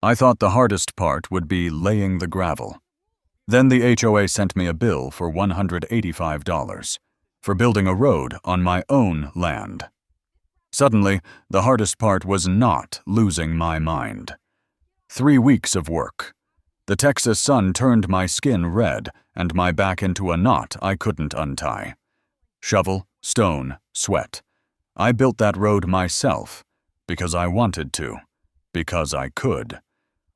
I thought the hardest part would be laying the gravel. Then the HOA sent me a bill for $185 for building a road on my own land. Suddenly, the hardest part was not losing my mind. 3 weeks of work. The Texas sun turned my skin red and my back into a knot I couldn't untie. Shovel, stone, sweat. I built that road myself, because I wanted to, because I could.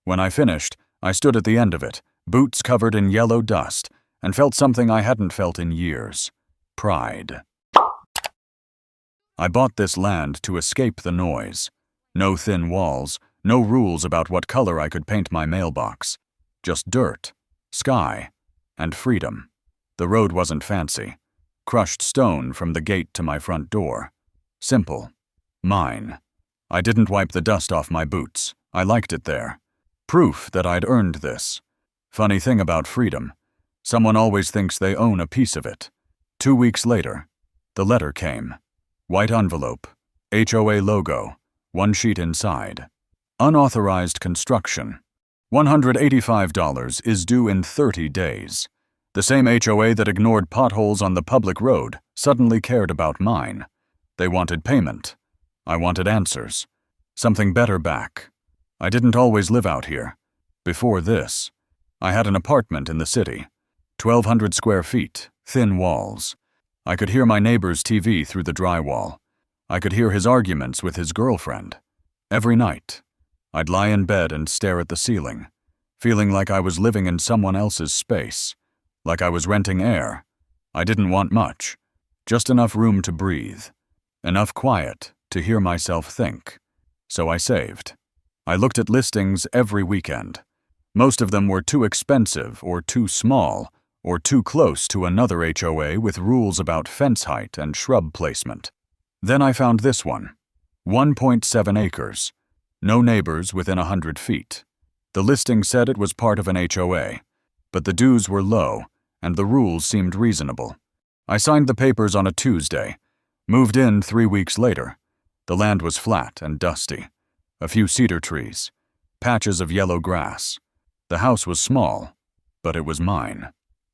When I finished, I stood at the end of it, boots covered in yellow dust, and felt something I hadn't felt in years: pride. I bought this land to escape the noise. No thin walls, no rules about what color I could paint my mailbox. Just dirt, sky, and freedom. The road wasn't fancy. Crushed stone from the gate to my front door. Simple. Mine. I didn't wipe the dust off my boots. I liked it there. Proof that I'd earned this. Funny thing about freedom. Someone always thinks they own a piece of it. 2 weeks later, the letter came. White envelope. HOA logo. 1 sheet inside. Unauthorized construction. $185 is due in 30 days. The same HOA that ignored potholes on the public road suddenly cared about mine. They wanted payment. I wanted answers. Something better back. I didn't always live out here. Before this, I had an apartment in the city. 1,200 square feet, thin walls. I could hear my neighbor's TV through the drywall. I could hear his arguments with his girlfriend. Every night, I'd lie in bed and stare at the ceiling, feeling like I was living in someone else's space, like I was renting air. I didn't want much, just enough room to breathe, enough quiet to hear myself think. So I saved. I looked at listings every weekend. Most of them were too expensive or too small or too close to another HOA with rules about fence height and shrub placement. Then I found this one. 1.7 acres. No neighbors within 100 feet. The listing said it was part of an HOA, but the dues were low and the rules seemed reasonable. I signed the papers on a Tuesday. Moved in 3 weeks later. The land was flat and dusty. A few cedar trees. Patches of yellow grass. The house was small, but it was mine.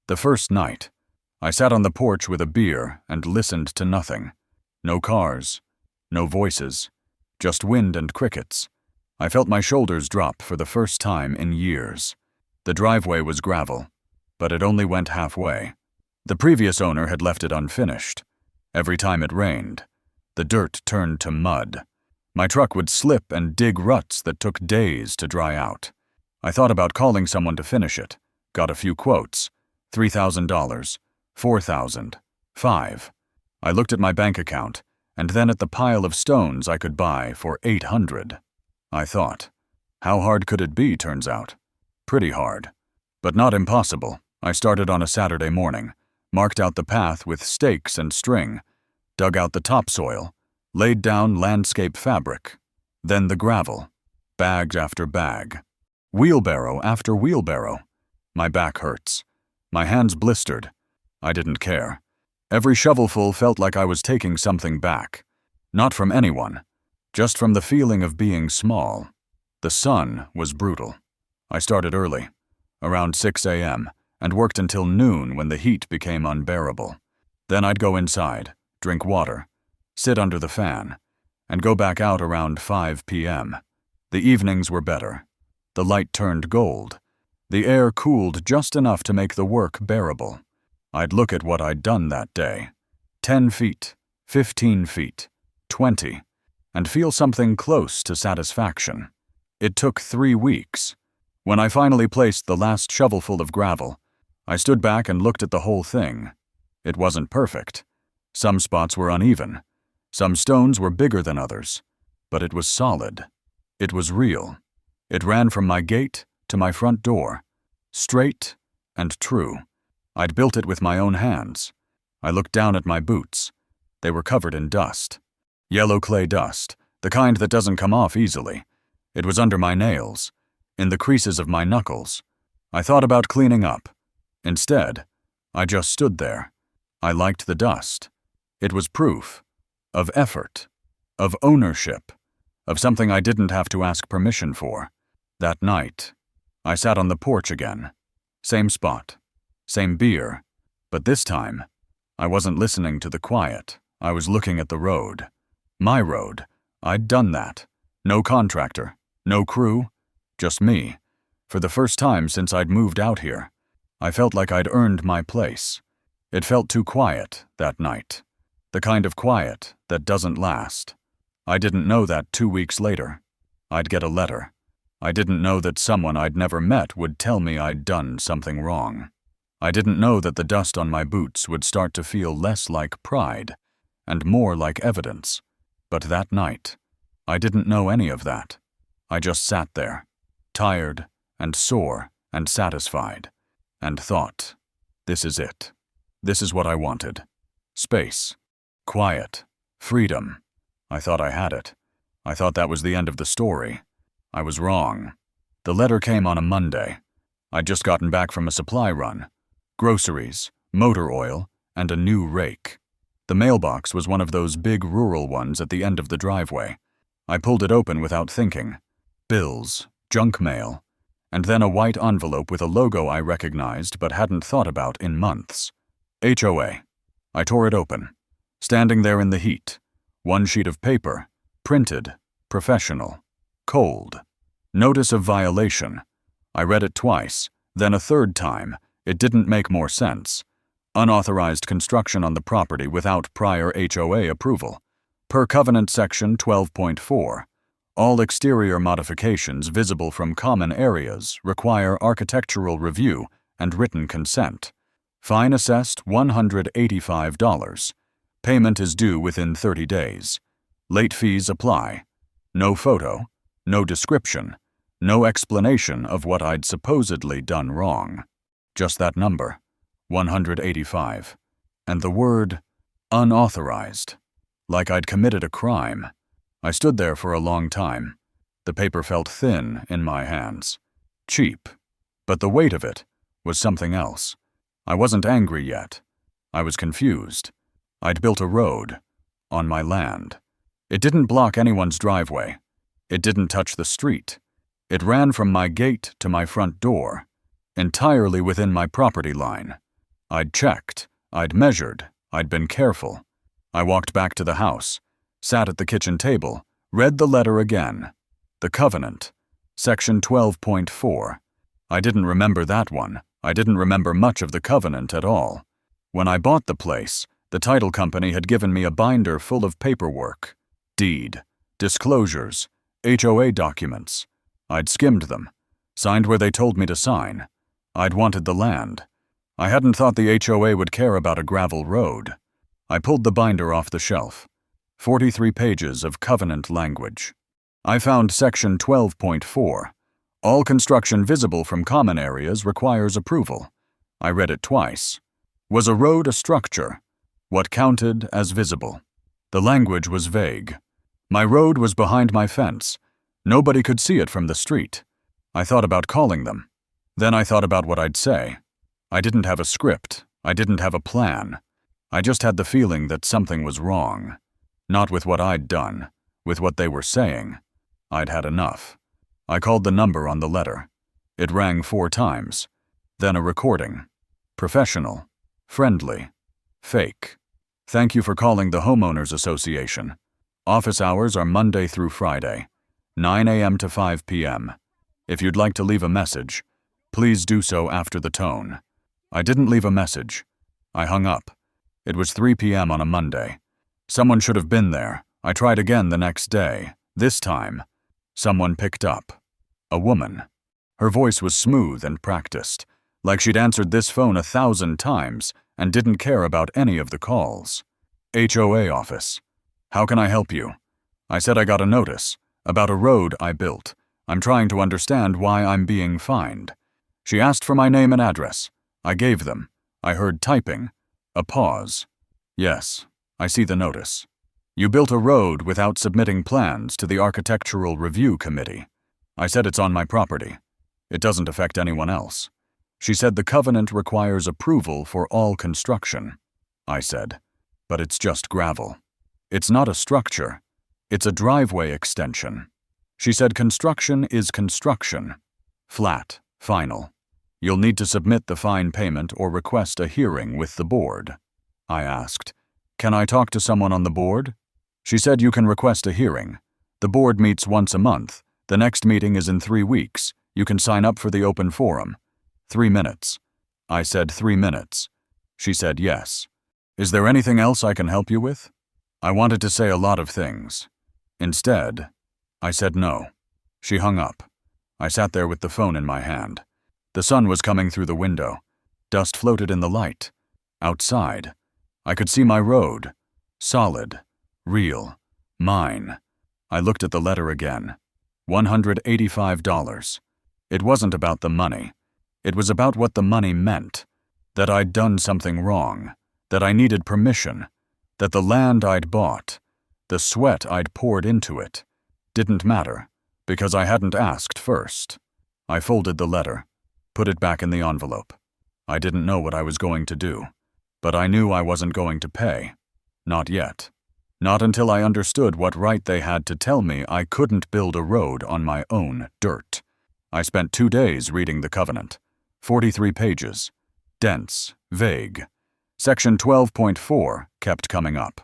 The first night, I sat on the porch with a beer and listened to nothing. No cars, no voices, just wind and crickets. I felt my shoulders drop for the first time in years. The driveway was gravel, but it only went halfway. The previous owner had left it unfinished. Every time it rained, the dirt turned to mud. My truck would slip and dig ruts that took days to dry out. I thought about calling someone to finish it. Got a few quotes. $3,000, $4,000, $5,000. I looked at my bank account, and then at the pile of stones I could buy for $800. I thought, how hard could it be, turns out? Pretty hard. But not impossible. I started on a Saturday morning, marked out the path with stakes and string, dug out the topsoil, laid down landscape fabric, then the gravel, bag after bag, wheelbarrow after wheelbarrow. My back hurts. My hands blistered. I didn't care. Every shovelful felt like I was taking something back. Not from anyone, just from the feeling of being small. The sun was brutal. I started early, around 6 a.m., and worked until noon when the heat became unbearable. Then I'd go inside, drink water, sit under the fan, and go back out around 5 p.m. The evenings were better. The light turned gold. The air cooled just enough to make the work bearable. I'd look at what I'd done that day. 10 feet, 15 feet, 20, and feel something close to satisfaction. It took 3 weeks. When I finally placed the last shovelful of gravel, I stood back and looked at the whole thing. It wasn't perfect. Some spots were uneven. Some stones were bigger than others. But it was solid. It was real. It ran from my gate to my front door. Straight and true. I'd built it with my own hands. I looked down at my boots. They were covered in dust. Yellow clay dust, the kind that doesn't come off easily. It was under my nails, in the creases of my knuckles. I thought about cleaning up. Instead, I just stood there. I liked the dust. It was proof of effort, of ownership, of something I didn't have to ask permission for. That night, I sat on the porch again. Same spot, same beer, but this time, I wasn't listening to the quiet. I was looking at the road. My road. I'd done that. No contractor, no crew, just me. For the first time since I'd moved out here, I felt like I'd earned my place. It felt too quiet that night. The kind of quiet that doesn't last. I didn't know that 2 weeks later, I'd get a letter. I didn't know that someone I'd never met would tell me I'd done something wrong. I didn't know that the dust on my boots would start to feel less like pride and more like evidence. But that night, I didn't know any of that. I just sat there, tired and sore and satisfied, and thought, this is it. This is what I wanted. Space, quiet, freedom. I thought I had it. I thought that was the end of the story. I was wrong. The letter came on a Monday. I'd just gotten back from a supply run. Groceries, motor oil, and a new rake. The mailbox was one of those big rural ones at the end of the driveway. I pulled it open without thinking. Bills, junk mail, and then a white envelope with a logo I recognized but hadn't thought about in months. HOA. I tore it open. Standing there in the heat. One sheet of paper. Printed. Professional. Cold. Notice of violation. I read it twice, then a third time. It didn't make more sense. Unauthorized construction on the property without prior HOA approval. Per Covenant Section 12.4. All exterior modifications visible from common areas require architectural review and written consent. Fine assessed $185. Payment is due within 30 days. Late fees apply. No photo, no description, no explanation of what I'd supposedly done wrong. Just that number, 185. And the word, unauthorized. Like I'd committed a crime. I stood there for a long time. The paper felt thin in my hands. Cheap. But the weight of it was something else. I wasn't angry yet. I was confused. I'd built a road. On my land. It didn't block anyone's driveway. It didn't touch the street. It ran from my gate to my front door. Entirely within my property line. I'd checked. I'd measured. I'd been careful. I walked back to the house, sat at the kitchen table, read the letter again. The covenant. Section 12.4. I didn't remember that one. I didn't remember much of the covenant at all. When I bought the place, the title company had given me a binder full of paperwork. Deed, disclosures, HOA documents. I'd skimmed them, signed where they told me to sign. I'd wanted the land. I hadn't thought the HOA would care about a gravel road. I pulled the binder off the shelf. 43 pages of covenant language. I found Section 12.4. All construction visible from common areas requires approval. I read it twice. Was a road a structure? What counted as visible? The language was vague. My road was behind my fence. Nobody could see it from the street. I thought about calling them. Then I thought about what I'd say. I didn't have a script. I didn't have a plan. I just had the feeling that something was wrong. Not with what I'd done, with what they were saying. I'd had enough. I called the number on the letter. It rang 4 times. Then a recording. Professional. Friendly. Fake. Thank you for calling the Homeowners Association. Office hours are Monday through Friday, 9 a.m. to 5 p.m. If you'd like to leave a message, please do so after the tone. I didn't leave a message. I hung up. It was 3 p.m. on a Monday. Someone should have been there. I tried again the next day. This time, someone picked up. A woman. Her voice was smooth and practiced, like she'd answered this phone 1,000 times and didn't care about any of the calls. HOA office. How can I help you? I said I got a notice about a road I built. I'm trying to understand why I'm being fined. She asked for my name and address. I gave them. I heard typing. A pause. Yes, I see the notice. You built a road without submitting plans to the Architectural Review Committee. I said it's on my property. It doesn't affect anyone else. She said the covenant requires approval for all construction. I said, but it's just gravel. It's not a structure. It's a driveway extension. She said construction is construction. Flat, final. You'll need to submit the fine payment or request a hearing with the board. I asked, "Can I talk to someone on the board?" She said you can request a hearing. The board meets once a month. The next meeting is in 3 weeks. You can sign up for the open forum. 3 minutes. I said 3 minutes. She said yes. Is there anything else I can help you with? I wanted to say a lot of things. Instead, I said no. She hung up. I sat there with the phone in my hand. The sun was coming through the window. Dust floated in the light. Outside, I could see my road. Solid. Real. Mine. I looked at the letter again. $185. It wasn't about the money. It was about what the money meant. That I'd done something wrong. That I needed permission. That the land I'd bought, the sweat I'd poured into it, didn't matter, because I hadn't asked first. I folded the letter, put it back in the envelope. I didn't know what I was going to do, but I knew I wasn't going to pay. Not yet. Not until I understood what right they had to tell me I couldn't build a road on my own dirt. I spent 2 days reading the covenant. 43 pages. Dense, vague. Section 12.4 kept coming up.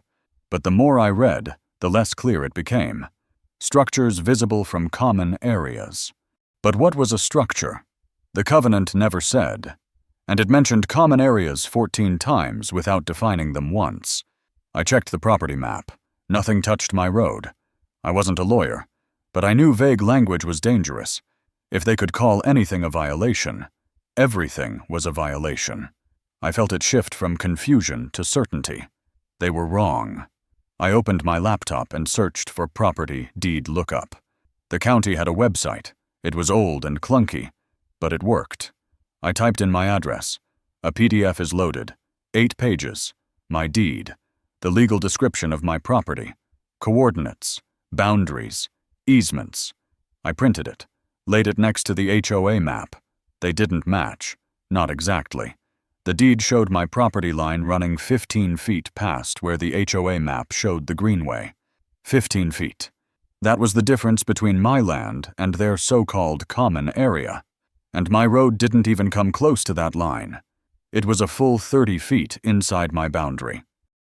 But the more I read, the less clear it became. Structures visible from common areas. But what was a structure? The covenant never said. And it mentioned common areas 14 times without defining them once. I checked the property map. Nothing touched my road. I wasn't a lawyer, but I knew vague language was dangerous. If they could call anything a violation, everything was a violation. I felt it shift from confusion to certainty. They were wrong. I opened my laptop and searched for property deed lookup. The county had a website. It was old and clunky, but it worked. I typed in my address. A PDF is loaded. 8 pages. My deed. The legal description of my property. Coordinates. Boundaries. Easements. I printed it. Laid it next to the HOA map. They didn't match. Not exactly. The deed showed my property line running 15 feet past where the HOA map showed the greenway. 15 feet. That was the difference between my land and their so-called common area. And my road didn't even come close to that line. It was a full 30 feet inside my boundary.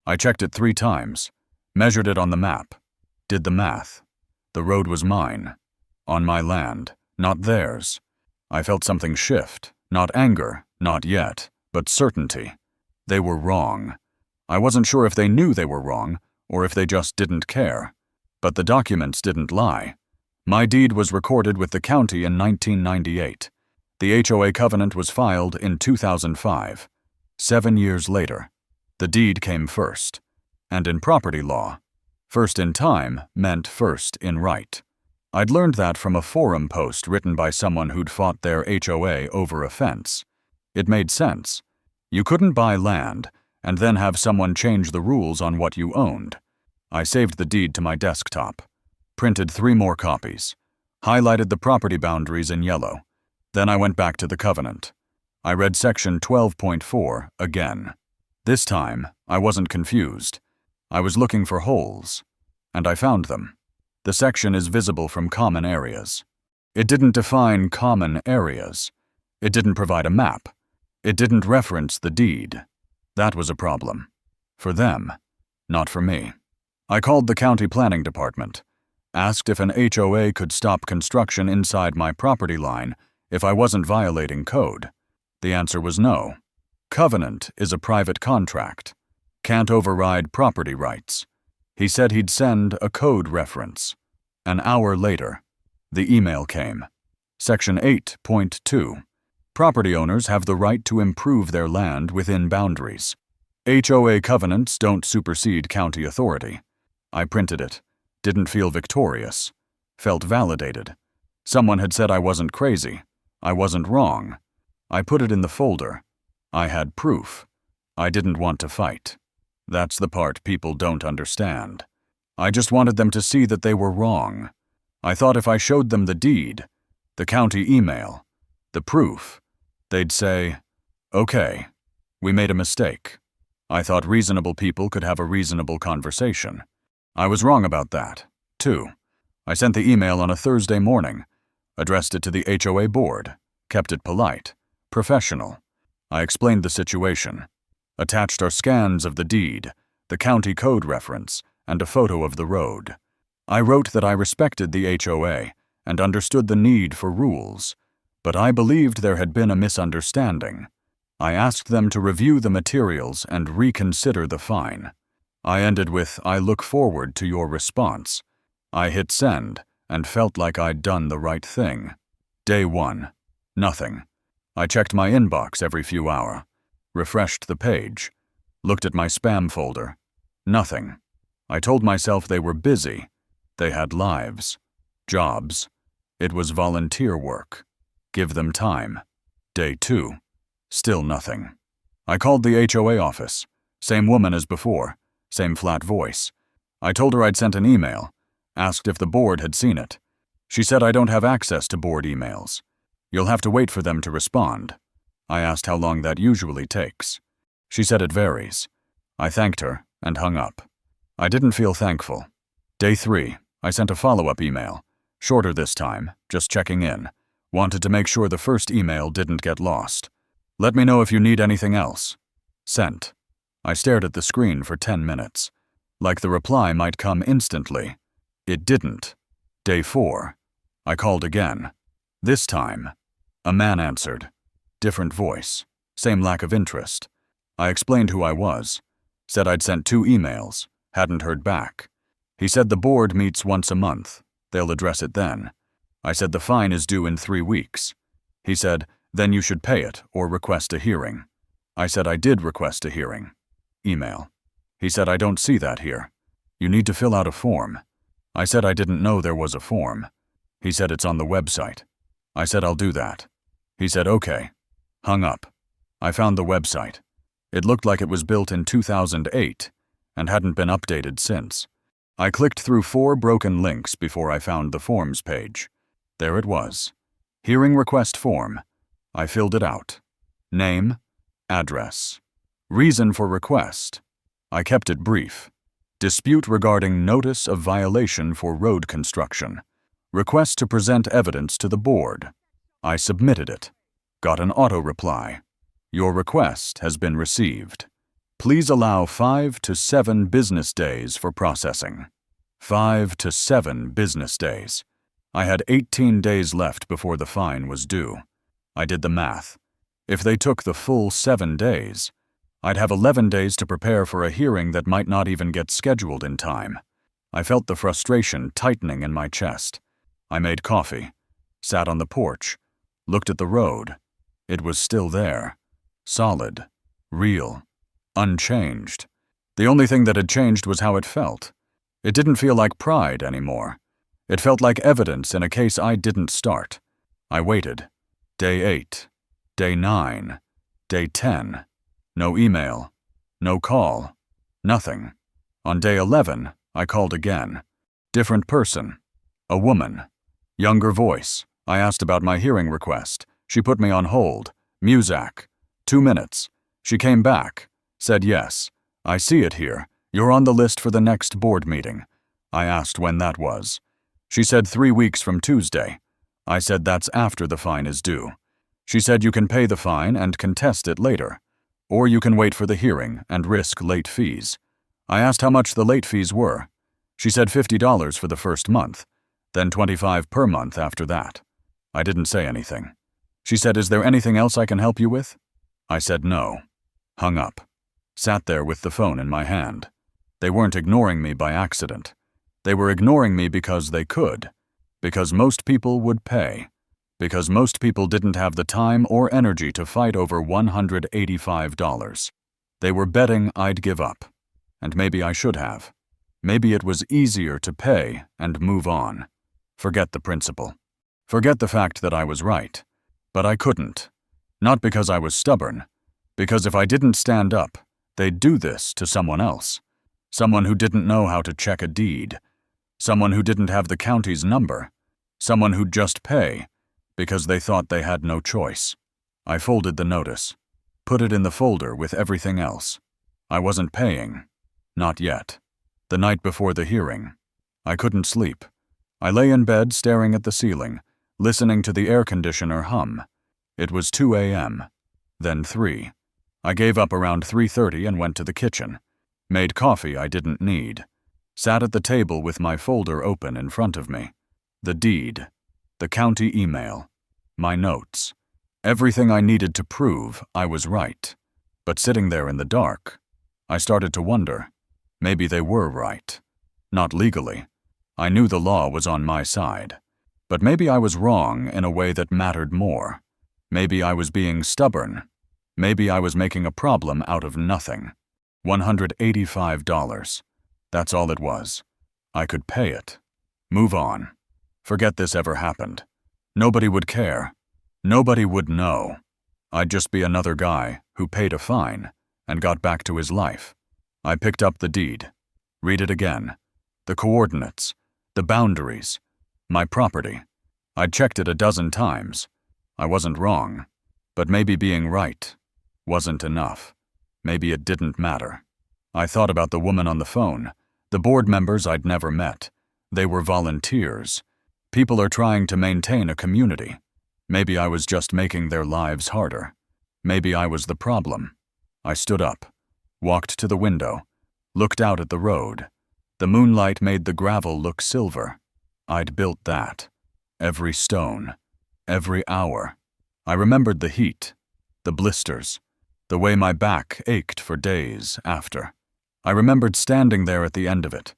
I checked it 3 times, measured it on the map, did the math. The road was mine. On my land, not theirs. I felt something shift, not anger, not yet. But certainty. They were wrong. I wasn't sure if they knew they were wrong, or if they just didn't care. But the documents didn't lie. My deed was recorded with the county in 1998. The HOA covenant was filed in 2005. 7 years later. The deed came first. And in property law, first in time meant first in right. I'd learned that from a forum post written by someone who'd fought their HOA over a fence. It made sense. You couldn't buy land and then have someone change the rules on what you owned. I saved the deed to my desktop, printed 3 more copies, highlighted the property boundaries in yellow. Then I went back to the covenant. I read section 12.4 again. This time, I wasn't confused. I was looking for holes, and I found them. The section is visible from common areas. It didn't define common areas. It didn't provide a map. It didn't reference the deed. That was a problem. For them, not for me. I called the county planning department, asked if an HOA could stop construction inside my property line if I wasn't violating code. The answer was no. Covenant is a private contract. Can't override property rights. He said he'd send a code reference. An hour later, the email came. Section 8.2. Property owners have the right to improve their land within boundaries. HOA covenants don't supersede county authority. I printed it. Didn't feel victorious. Felt validated. Someone had said I wasn't crazy. I wasn't wrong. I put it in the folder. I had proof. I didn't want to fight. That's the part people don't understand. I just wanted them to see that they were wrong. I thought if I showed them the deed, the county email, the proof, they'd say, "Okay, we made a mistake." I thought reasonable people could have a reasonable conversation. I was wrong about that, too. I sent the email on a Thursday morning, addressed it to the HOA board, kept it polite, professional. I explained the situation, attached our scans of the deed, the county code reference, and a photo of the road. I wrote that I respected the HOA and understood the need for rules, but I believed there had been a misunderstanding. I asked them to review the materials and reconsider the fine. I ended with, "I look forward to your response." I hit send and felt like I'd done the right thing. Day 1. Nothing. I checked my inbox every few hours, refreshed the page, looked at my spam folder. Nothing. I told myself they were busy. They had lives, jobs. It was volunteer work. Give them time. Day 2. Still nothing. I called the HOA office. Same woman as before, same flat voice. I told her I'd sent an email, asked if the board had seen it. She said I don't have access to board emails. You'll have to wait for them to respond. I asked how long that usually takes. She said it varies. I thanked her and hung up. I didn't feel thankful. Day 3, I sent a follow-up email. Shorter this time, just checking in. Wanted to make sure the first email didn't get lost. Let me know if you need anything else. Sent. I stared at the screen for 10 minutes. Like the reply might come instantly. It didn't. Day 4. I called again. This time, a man answered. Different voice. Same lack of interest. I explained who I was. Said I'd sent 2 emails. Hadn't heard back. He said the board meets once a month. They'll address it then. I said the fine is due in 3 weeks. He said, then you should pay it or request a hearing. I said I did request a hearing. Email. He said I don't see that here. You need to fill out a form. I said I didn't know there was a form. He said it's on the website. I said I'll do that. He said okay. Hung up. I found the website. It looked like it was built in 2008 and hadn't been updated since. I clicked through 4 broken links before I found the forms page. There it was. Hearing request form. I filled it out. Name, address. Reason for request. I kept it brief. Dispute regarding notice of violation for road construction. Request to present evidence to the board. I submitted it. Got an auto reply. Your request has been received. Please allow 5 to 7 business days for processing. 5 to 7 business days. I had 18 days left before the fine was due. I did the math. If they took the full 7 days, I'd have 11 days to prepare for a hearing that might not even get scheduled in time. I felt the frustration tightening in my chest. I made coffee, sat on the porch, looked at the road. It was still there. Solid. Real. Unchanged. The only thing that had changed was how it felt. It didn't feel like pride anymore. It felt like evidence in a case I didn't start. I waited. Day 8. Day 9. Day 10. No email. No call. Nothing. On day 11, I called again. Different person. A woman. Younger voice. I asked about my hearing request. She put me on hold. Muzak. 2 minutes. She came back. Said yes. I see it here. You're on the list for the next board meeting. I asked when that was. She said 3 weeks from Tuesday. I said that's after the fine is due. She said you can pay the fine and contest it later. Or you can wait for the hearing and risk late fees. I asked how much the late fees were. She said $50 for the first month, then $25 per month after that. I didn't say anything. She said, is there anything else I can help you with? I said no. Hung up. Sat there with the phone in my hand. They weren't ignoring me by accident. They were ignoring me because they could. Because most people would pay. Because most people didn't have the time or energy to fight over $185. They were betting I'd give up. And maybe I should have. Maybe it was easier to pay and move on. Forget the principle. Forget the fact that I was right. But I couldn't. Not because I was stubborn. Because if I didn't stand up, they'd do this to someone else. Someone who didn't know how to check a deed. Someone who didn't have the county's number. Someone who'd just pay because they thought they had no choice. I folded the notice. Put it in the folder with everything else. I wasn't paying. Not yet. The night before the hearing. I couldn't sleep. I lay in bed staring at the ceiling, listening to the air conditioner hum. It was 2 a.m., then 3. I gave up around 3:30 and went to the kitchen. Made coffee I didn't need. Sat at the table with my folder open in front of me. The deed. The county email. My notes. Everything I needed to prove I was right. But sitting there in the dark, I started to wonder, maybe they were right. Not legally. I knew the law was on my side. But maybe I was wrong in a way that mattered more. Maybe I was being stubborn. Maybe I was making a problem out of nothing. $185. That's all it was. I could pay it. Move on. Forget this ever happened. Nobody would care. Nobody would know. I'd just be another guy who paid a fine and got back to his life. I picked up the deed. Read it again. The coordinates. The boundaries. My property. I'd checked it a dozen times. I wasn't wrong. But maybe being right wasn't enough. Maybe it didn't matter. I thought about the woman on the phone, the board members I'd never met. They were volunteers. People are trying to maintain a community. Maybe I was just making their lives harder. Maybe I was the problem. I stood up, walked to the window, looked out at the road. The moonlight made the gravel look silver. I'd built that. Every stone. Every hour. I remembered the heat, the blisters, the way my back ached for days after. I remembered standing there at the end of it,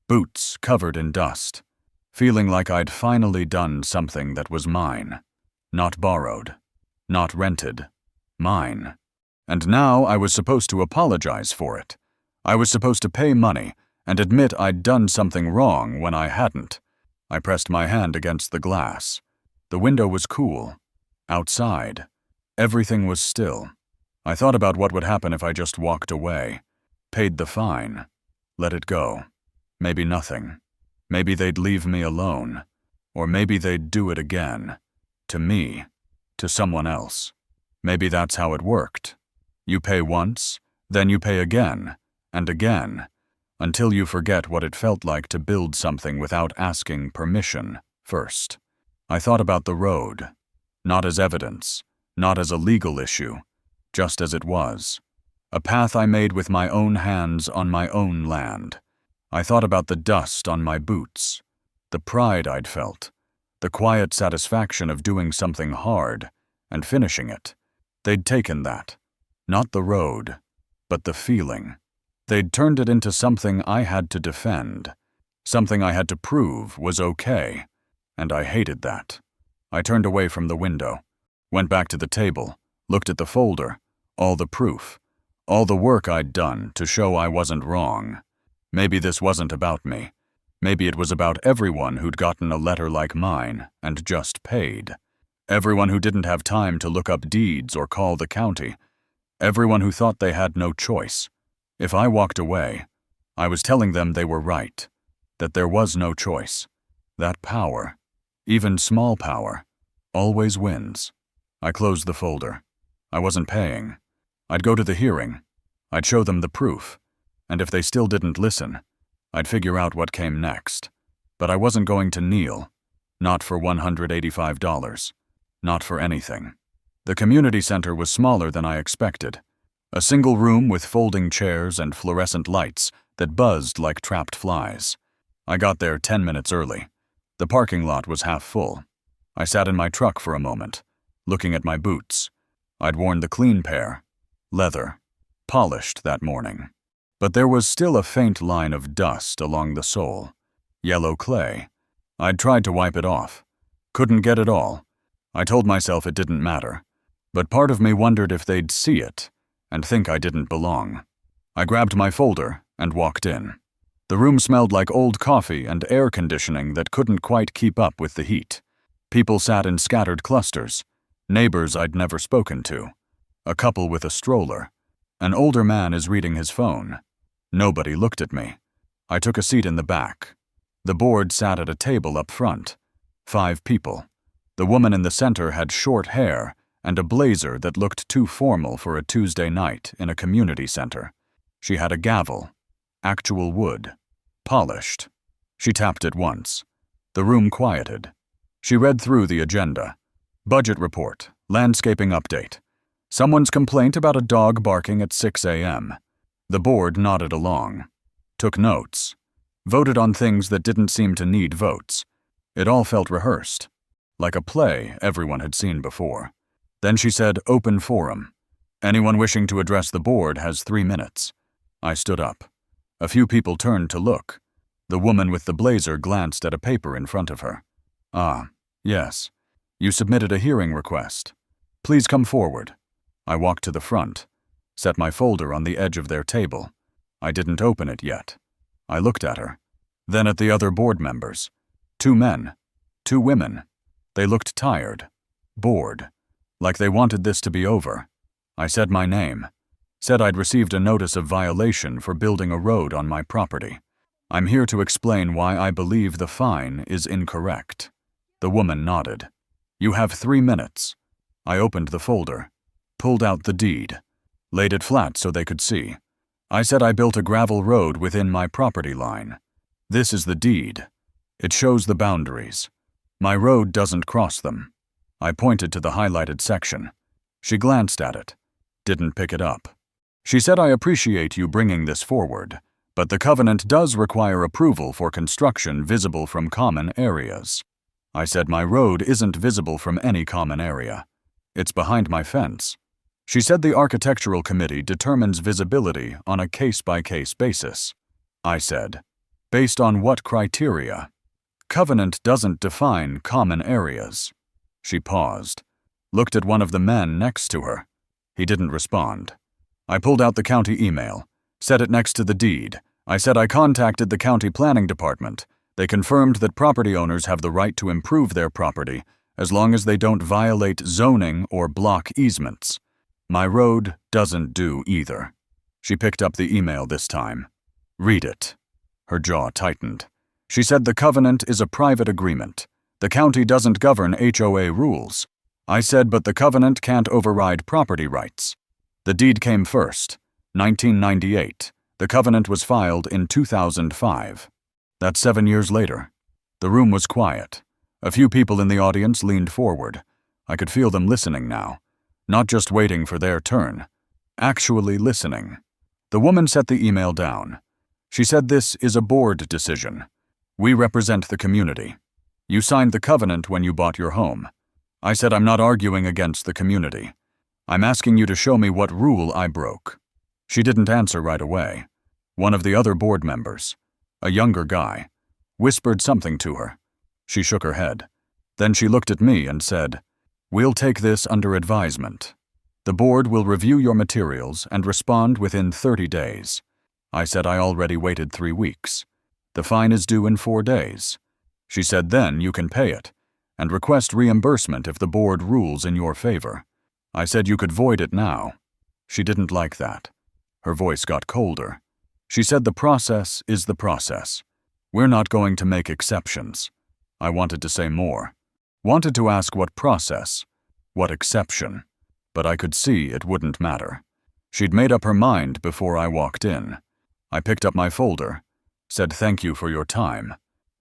boots covered in dust, feeling like I'd finally done something that was mine. Not borrowed. Not rented. Mine. And now I was supposed to apologize for it. I was supposed to pay money and admit I'd done something wrong when I hadn't. I pressed my hand against the glass. The window was cool. Outside. Everything was still. I thought about what would happen if I just walked away. Paid the fine. Let it go. Maybe nothing. Maybe they'd leave me alone. Or maybe they'd do it again. To me. To someone else. Maybe that's how it worked. You pay once, then you pay again, and again, until you forget what it felt like to build something without asking permission first. I thought about the road. Not as evidence. Not as a legal issue. Just as it was. A path I made with my own hands on my own land. I thought about the dust on my boots. The pride I'd felt. The quiet satisfaction of doing something hard and finishing it. They'd taken that. Not the road, but the feeling. They'd turned it into something I had to defend. Something I had to prove was okay. And I hated that. I turned away from the window. Went back to the table. Looked at the folder. All the proof. All the work I'd done to show I wasn't wrong. Maybe this wasn't about me. Maybe it was about everyone who'd gotten a letter like mine and just paid. Everyone who didn't have time to look up deeds or call the county. Everyone who thought they had no choice. If I walked away, I was telling them they were right. That there was no choice. That power, even small power, always wins. I closed the folder. I wasn't paying. I'd go to the hearing. I'd show them the proof. And if they still didn't listen, I'd figure out what came next. But I wasn't going to kneel. Not for $185. Not for anything. The community center was smaller than I expected. A single room with folding chairs and fluorescent lights that buzzed like trapped flies. I got there 10 minutes early. The parking lot was half full. I sat in my truck for a moment, looking at my boots. I'd worn the clean pair. Leather. Polished that morning. But there was still a faint line of dust along the sole. Yellow clay. I'd tried to wipe it off. Couldn't get it all. I told myself it didn't matter. But part of me wondered if they'd see it and think I didn't belong. I grabbed my folder and walked in. The room smelled like old coffee and air conditioning that couldn't quite keep up with the heat. People sat in scattered clusters. Neighbors I'd never spoken to. A couple with a stroller. An older man is reading his phone. Nobody looked at me. I took a seat in the back. The board sat at a table up front. 5 people. The woman in the center had short hair and a blazer that looked too formal for a Tuesday night in a community center. She had a gavel. Actual wood. Polished. She tapped it once. The room quieted. She read through the agenda. Budget report, landscaping update. Someone's complaint about a dog barking at 6 a.m. The board nodded along. Took notes. Voted on things that didn't seem to need votes. It all felt rehearsed. Like a play everyone had seen before. Then she said, "Open forum. Anyone wishing to address the board has 3 minutes." I stood up. A few people turned to look. The woman with the blazer glanced at a paper in front of her. "Ah, yes. You submitted a hearing request. Please come forward." I walked to the front, set my folder on the edge of their table. I didn't open it yet. I looked at her, then at the other board members. 2 men, 2 women. They looked tired, bored, like they wanted this to be over. I said my name, said I'd received a notice of violation for building a road on my property. I'm here to explain why I believe the fine is incorrect. The woman nodded. "You have 3 minutes." I opened the folder, pulled out the deed, laid it flat so they could see. I said I built a gravel road within my property line. This is the deed. It shows the boundaries. My road doesn't cross them. I pointed to the highlighted section. She glanced at it, didn't pick it up. She said, "I appreciate you bringing this forward, but the covenant does require approval for construction visible from common areas." I said my road isn't visible from any common area. It's behind my fence. She said the architectural committee determines visibility on a case-by-case basis. I said, "Based on what criteria?" Covenant doesn't define common areas. She paused, looked at one of the men next to her. He didn't respond. I pulled out the county email, set it next to the deed. I said I contacted the county planning department. They confirmed that property owners have the right to improve their property as long as they don't violate zoning or block easements. My road doesn't do either. She picked up the email this time. "Read it." Her jaw tightened. She said the covenant is a private agreement. The county doesn't govern HOA rules. I said, but the covenant can't override property rights. The deed came first, 1998. The covenant was filed in 2005. That's 7 years later. The room was quiet. A few people in the audience leaned forward. I could feel them listening now. Not just waiting for their turn. Actually listening. The woman set the email down. She said this is a board decision. We represent the community. You signed the covenant when you bought your home. I said I'm not arguing against the community. I'm asking you to show me what rule I broke. She didn't answer right away. One of the other board members, a younger guy, whispered something to her. She shook her head. Then she looked at me and said, "We'll take this under advisement. The board will review your materials and respond within 30 days. I said I already waited 3 weeks. The fine is due in 4 days. She said then you can pay it and request reimbursement if the board rules in your favor. I said you could void it now. She didn't like that. Her voice got colder. She said the process is the process. We're not going to make exceptions. I wanted to say more. Wanted to ask what process, what exception, but I could see it wouldn't matter. She'd made up her mind before I walked in. I picked up my folder, said thank you for your time,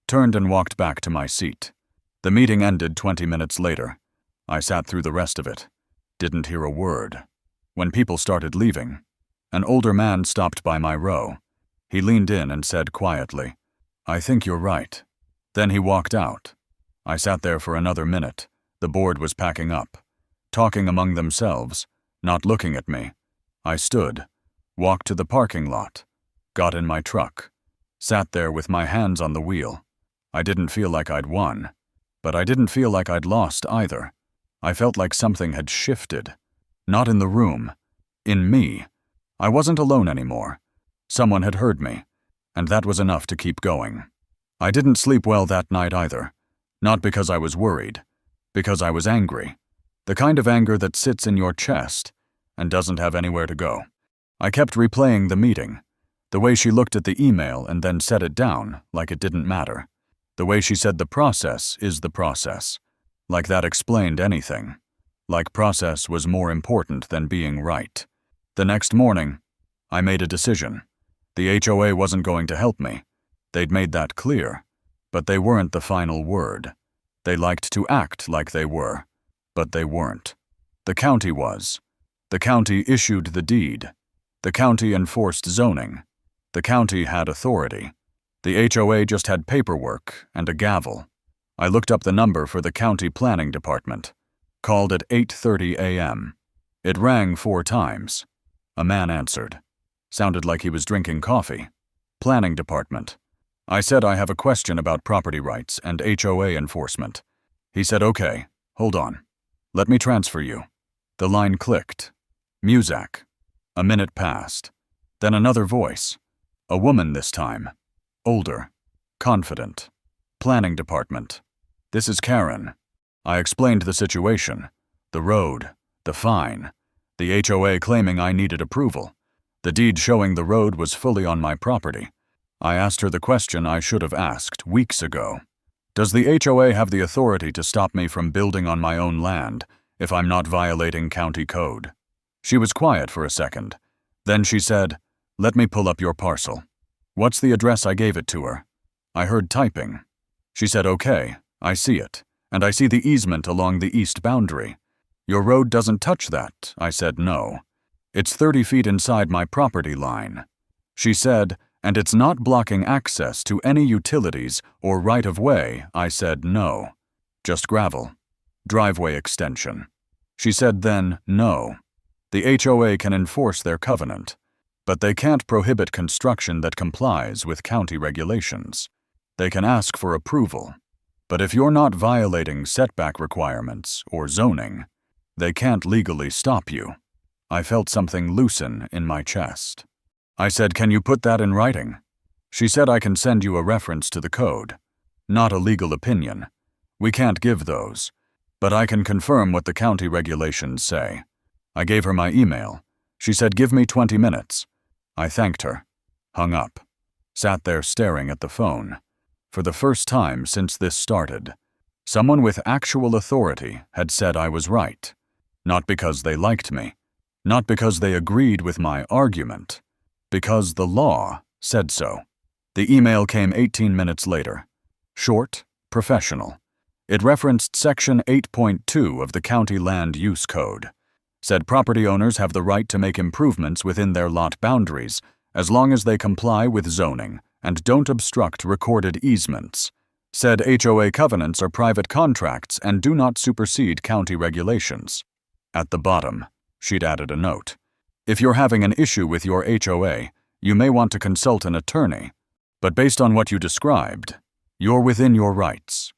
turned and walked back to my seat. The meeting ended 20 minutes later. I sat through the rest of it. Didn't hear a word. When people started leaving, an older man stopped by my row. He leaned in and said quietly, "I think you're right." Then he walked out. I sat there for another minute. The board was packing up, talking among themselves, not looking at me. I stood, walked to the parking lot, got in my truck, sat there with my hands on the wheel. I didn't feel like I'd won, but I didn't feel like I'd lost either. I felt like something had shifted. Not in the room, in me. I wasn't alone anymore. Someone had heard me, and that was enough to keep going. I didn't sleep well that night either. Not because I was worried, because I was angry. The kind of anger that sits in your chest and doesn't have anywhere to go. I kept replaying the meeting, the way she looked at the email and then set it down like it didn't matter. The way she said the process is the process, like that explained anything. Like process was more important than being right. The next morning, I made a decision. The HOA wasn't going to help me. They'd made that clear. But they weren't the final word. They liked to act like they were, but they weren't. The county was. The county issued the deed. The county enforced zoning. The county had authority. The HOA just had paperwork and a gavel. I looked up the number for the county planning department. Called at 8:30 a.m. It rang 4 times. A man answered. Sounded like he was drinking coffee. Planning department. I said I have a question about property rights and HOA enforcement. He said, okay, hold on. Let me transfer you. The line clicked. Muzak. A minute passed. Then another voice. A woman this time. Older. Confident. Planning department. This is Karen. I explained the situation. The road. The fine. The HOA claiming I needed approval. The deed showing the road was fully on my property. I asked her the question I should have asked weeks ago. Does the HOA have the authority to stop me from building on my own land if I'm not violating county code? She was quiet for a second. Then she said, let me pull up your parcel. What's the address? I gave it to her. I heard typing. She said, okay, I see it, and I see the easement along the east boundary. Your road doesn't touch that. I said, no. It's 30 feet inside my property line. She said, and it's not blocking access to any utilities or right-of-way. I said, no. Just gravel. Driveway extension. She said then, no. The HOA can enforce their covenant, but they can't prohibit construction that complies with county regulations. They can ask for approval, but if you're not violating setback requirements or zoning, they can't legally stop you. I felt something loosen in my chest. I said, can you put that in writing? She said, I can send you a reference to the code. Not a legal opinion. We can't give those, but I can confirm what the county regulations say. I gave her my email. She said, give me 20 minutes. I thanked her. Hung up. Sat there staring at the phone. For the first time since this started, someone with actual authority had said I was right. Not because they liked me. Not because they agreed with my argument. Because the law said so. The email came 18 minutes later. Short, professional. It referenced Section 8.2 of the County Land Use Code. Said property owners have the right to make improvements within their lot boundaries as long as they comply with zoning and don't obstruct recorded easements. Said HOA covenants are private contracts and do not supersede county regulations. At the bottom, she'd added a note. If you're having an issue with your HOA, you may want to consult an attorney, but based on what you described, you're within your rights.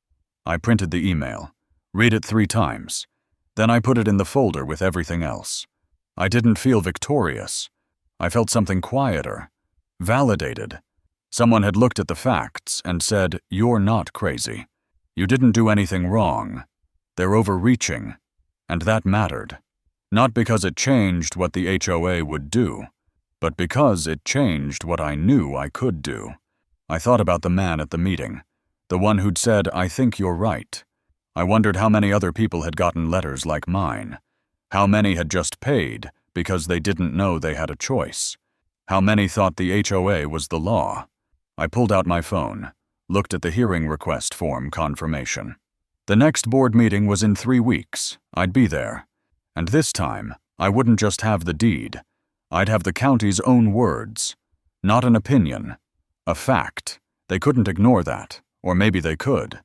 I printed the email, read it 3 times, then I put it in the folder with everything else. I didn't feel victorious. I felt something quieter, validated. Someone had looked at the facts and said, you're not crazy. You didn't do anything wrong. They're overreaching, and that mattered. Not because it changed what the HOA would do, but because it changed what I knew I could do. I thought about the man at the meeting, the one who'd said, I think you're right. I wondered how many other people had gotten letters like mine. How many had just paid because they didn't know they had a choice. How many thought the HOA was the law. I pulled out my phone, looked at the hearing request form confirmation. The next board meeting was in 3 weeks. I'd be there. And this time, I wouldn't just have the deed. I'd have the county's own words. Not an opinion. A fact. They couldn't ignore that, or maybe they could.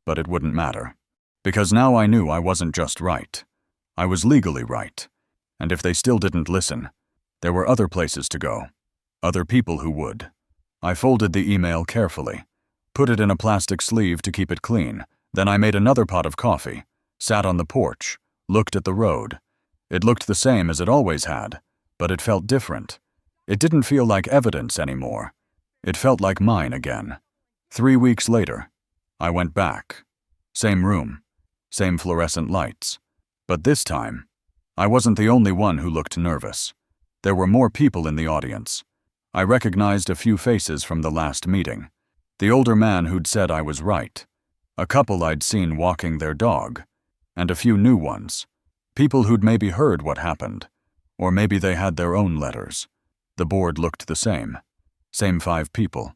But it wouldn't matter. Because now I knew I wasn't just right. I was legally right. And if they still didn't listen, there were other places to go. Other people who would. I folded the email carefully, put it in a plastic sleeve to keep it clean. Then I made another pot of coffee, sat on the porch, looked at the road. It looked the same as it always had, but it felt different. It didn't feel like evidence anymore. It felt like mine again. 3 weeks later, I went back. Same room, same fluorescent lights. But this time, I wasn't the only one who looked nervous. There were more people in the audience. I recognized a few faces from the last meeting. The older man who'd said I was right. A couple I'd seen walking their dog. And a few new ones. People who'd maybe heard what happened. Or maybe they had their own letters. The board looked the same. Same 5 people.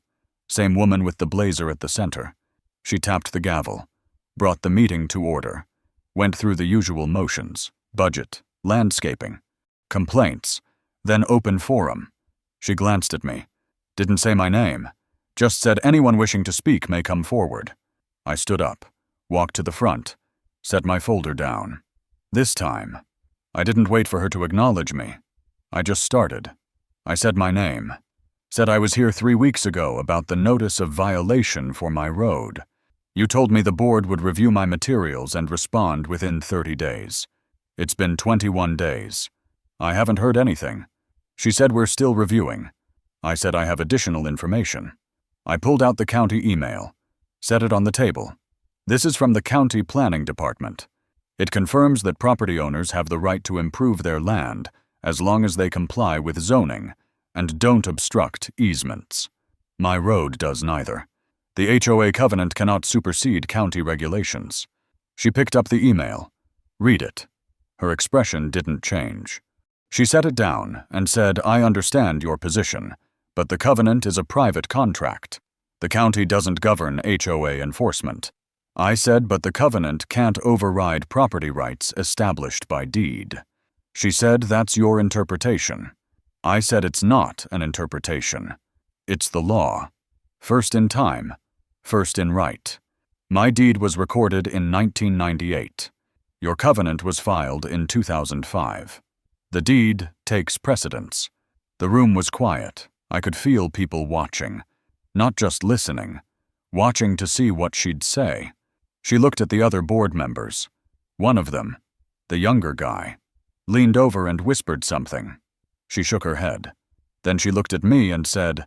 Same woman with the blazer at the center. She tapped the gavel, brought the meeting to order, went through the usual motions: budget, landscaping, complaints, then open forum. She glanced at me, didn't say my name, just said anyone wishing to speak may come forward. I stood up, walked to the front, set my folder down. This time, I didn't wait for her to acknowledge me. I just started. I said my name, said I was here 3 weeks ago about the notice of violation for my road. You told me the board would review my materials and respond within 30 days. It's been 21 days. I haven't heard anything. She said we're still reviewing. I said I have additional information. I pulled out the county email, set it on the table. This is from the county planning department. It confirms that property owners have the right to improve their land as long as they comply with zoning and don't obstruct easements. My road does neither. The HOA covenant cannot supersede county regulations. She picked up the email. Read it. Her expression didn't change. She set it down and said, I understand your position, but the covenant is a private contract. The county doesn't govern HOA enforcement. I said, but the covenant can't override property rights established by deed. She said, that's your interpretation. I said it's not an interpretation. It's the law. First in time, first in right. My deed was recorded in 1998. Your covenant was filed in 2005. The deed takes precedence. The room was quiet. I could feel people watching, not just listening, watching to see what she'd say. She looked at the other board members. One of them, the younger guy, leaned over and whispered something. She shook her head. Then she looked at me and said,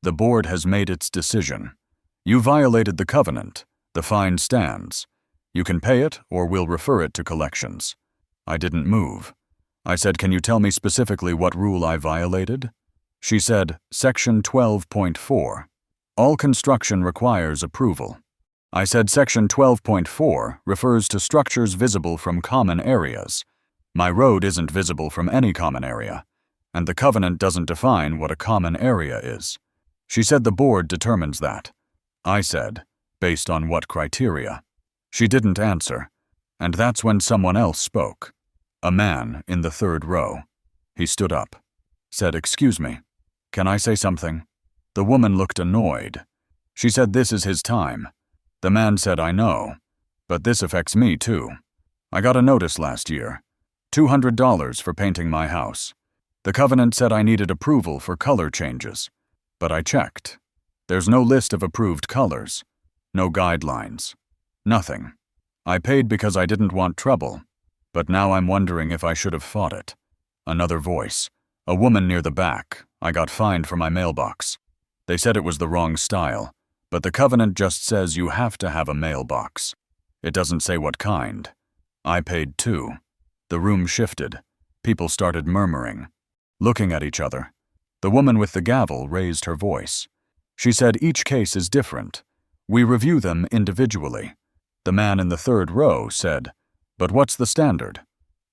the board has made its decision. You violated the covenant. The fine stands. You can pay it or we'll refer it to collections. I didn't move. I said, can you tell me specifically what rule I violated? She said, Section 12.4. All construction requires approval. I said Section 12.4 refers to structures visible from common areas. My road isn't visible from any common area, and the covenant doesn't define what a common area is. She said the board determines that. I said, based on what criteria? She didn't answer, and that's when someone else spoke. A man in the third row. He stood up, said, excuse me, can I say something? The woman looked annoyed. She said this is his time. The man said, I know, but this affects me too. I got a notice last year, $200 for painting my house. The covenant said I needed approval for color changes, but I checked. There's no list of approved colors, no guidelines, nothing. I paid because I didn't want trouble, but now I'm wondering if I should have fought it. Another voice, a woman near the back. I got fined for my mailbox. They said it was the wrong style, but the covenant just says you have to have a mailbox. It doesn't say what kind. I paid too. The room shifted. People started murmuring, looking at each other. The woman with the gavel raised her voice. She said each case is different. We review them individually. The man in the third row said, but what's the standard?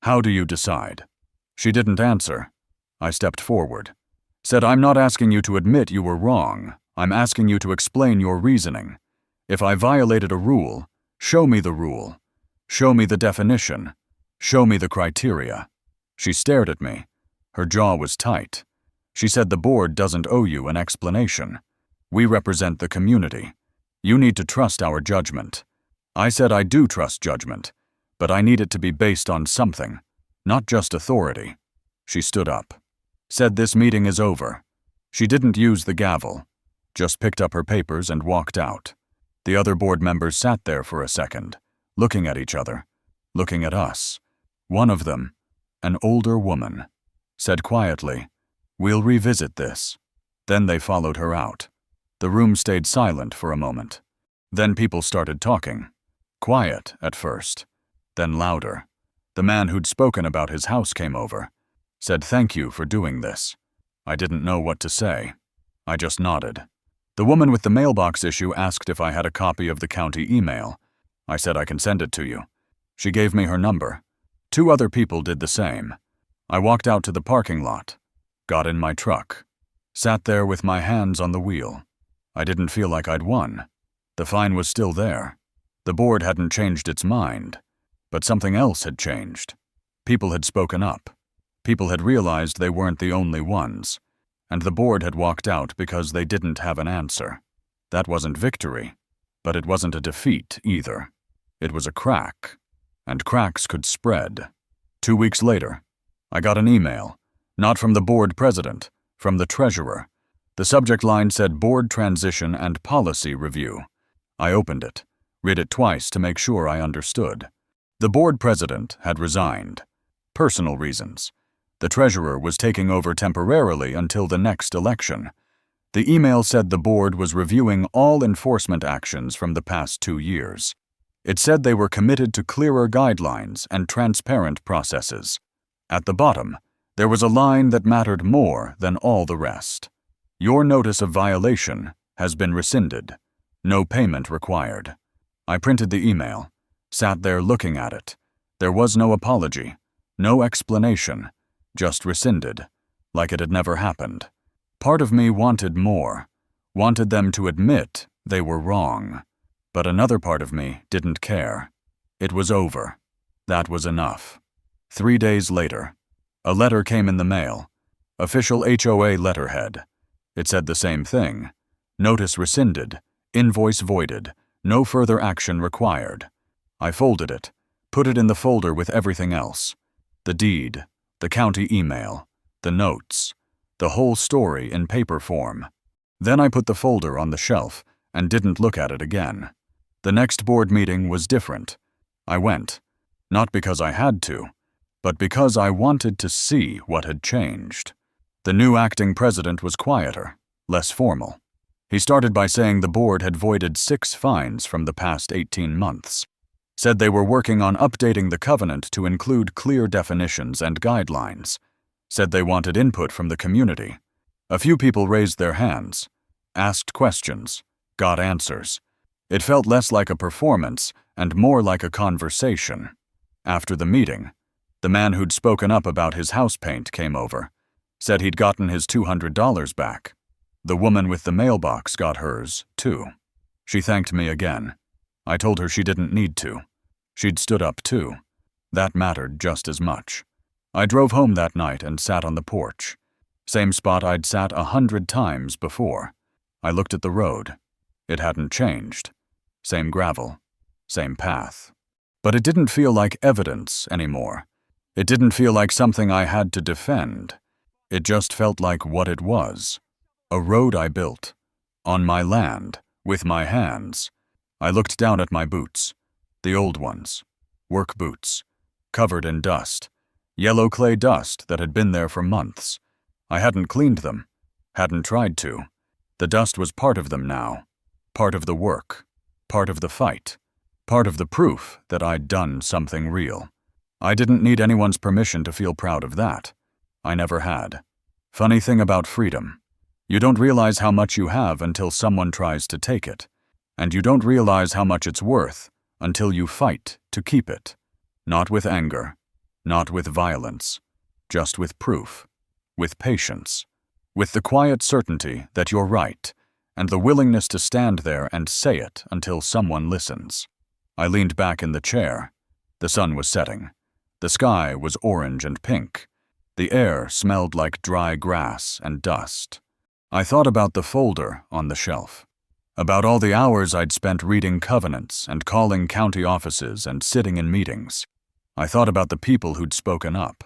How do you decide? She didn't answer. I stepped forward, said, I'm not asking you to admit you were wrong. I'm asking you to explain your reasoning. If I violated a rule, show me the rule. Show me the definition. Show me the criteria. She stared at me. Her jaw was tight. She said the board doesn't owe you an explanation. We represent the community. You need to trust our judgment. I said I do trust judgment, but I need it to be based on something, not just authority. She stood up, said this meeting is over. She didn't use the gavel, just picked up her papers and walked out. The other board members sat there for a second, looking at each other, looking at us. One of them, an older woman, said quietly, we'll revisit this. Then they followed her out. The room stayed silent for a moment. Then people started talking. Quiet at first, then louder. The man who'd spoken about his house came over, said thank you for doing this. I didn't know what to say. I just nodded. The woman with the mailbox issue asked if I had a copy of the county email. I said I can send it to you. She gave me her number. 2 other people did the same. I walked out to the parking lot, got in my truck, sat there with my hands on the wheel. I didn't feel like I'd won. The fine was still there. The board hadn't changed its mind. But something else had changed. People had spoken up. People had realized they weren't the only ones. And the board had walked out because they didn't have an answer. That wasn't victory. But it wasn't a defeat either. It was a crack. And cracks could spread. 2 weeks later, I got an email. Not from the board president, from the treasurer. The subject line said Board Transition and Policy Review. I opened it, read it twice to make sure I understood. The board president had resigned. Personal reasons. The treasurer was taking over temporarily until the next election. The email said the board was reviewing all enforcement actions from the past 2 years. It said they were committed to clearer guidelines and transparent processes. At the bottom, there was a line that mattered more than all the rest. Your notice of violation has been rescinded. No payment required. I printed the email, sat there looking at it. There was no apology, no explanation, just rescinded, like it had never happened. Part of me wanted more, wanted them to admit they were wrong. But another part of me didn't care. It was over. That was enough. 3 days later, a letter came in the mail. Official HOA letterhead. It said the same thing. Notice rescinded. Invoice voided. No further action required. I folded it, put it in the folder with everything else. The deed, the county email, the notes, the whole story in paper form. Then I put the folder on the shelf and didn't look at it again. The next board meeting was different. I went, not because I had to, but because I wanted to see what had changed. The new acting president was quieter, less formal. He started by saying the board had voided 6 fines from the past 18 months. Said they were working on updating the covenant to include clear definitions and guidelines. Said they wanted input from the community. A few people raised their hands, asked questions, got answers. It felt less like a performance and more like a conversation. After the meeting, the man who'd spoken up about his house paint came over, said he'd gotten his $200 back. The woman with the mailbox got hers, too. She thanked me again. I told her she didn't need to. She'd stood up, too. That mattered just as much. I drove home that night and sat on the porch. Same spot I'd sat 100 times before. I looked at the road. It hadn't changed. Same gravel. Same path. But it didn't feel like evidence anymore. It didn't feel like something I had to defend. It just felt like what it was. A road I built. On my land. With my hands. I looked down at my boots. The old ones. Work boots. Covered in dust. Yellow clay dust that had been there for months. I hadn't cleaned them. Hadn't tried to. The dust was part of them now. Part of the work. Part of the fight. Part of the proof that I'd done something real. I didn't need anyone's permission to feel proud of that. I never had. Funny thing about freedom. You don't realize how much you have until someone tries to take it. And you don't realize how much it's worth until you fight to keep it. Not with anger. Not with violence. Just with proof. With patience. With the quiet certainty that you're right, and the willingness to stand there and say it until someone listens. I leaned back in the chair. The sun was setting. The sky was orange and pink. The air smelled like dry grass and dust. I thought about the folder on the shelf. About all the hours I'd spent reading covenants and calling county offices and sitting in meetings. I thought about the people who'd spoken up.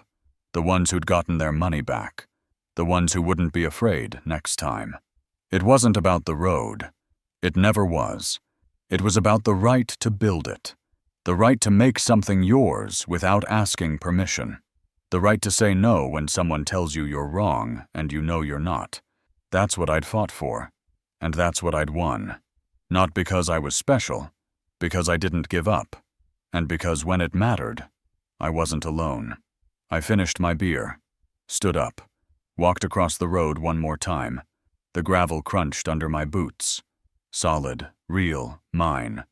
The ones who'd gotten their money back. The ones who wouldn't be afraid next time. It wasn't about the road. It never was. It was about the right to build it. The right to make something yours without asking permission. The right to say no when someone tells you you're wrong and you know you're not. That's what I'd fought for. And that's what I'd won. Not because I was special, because I didn't give up. And because when it mattered, I wasn't alone. I finished my beer, stood up, walked across the road one more time. The gravel crunched under my boots. Solid, real, mine.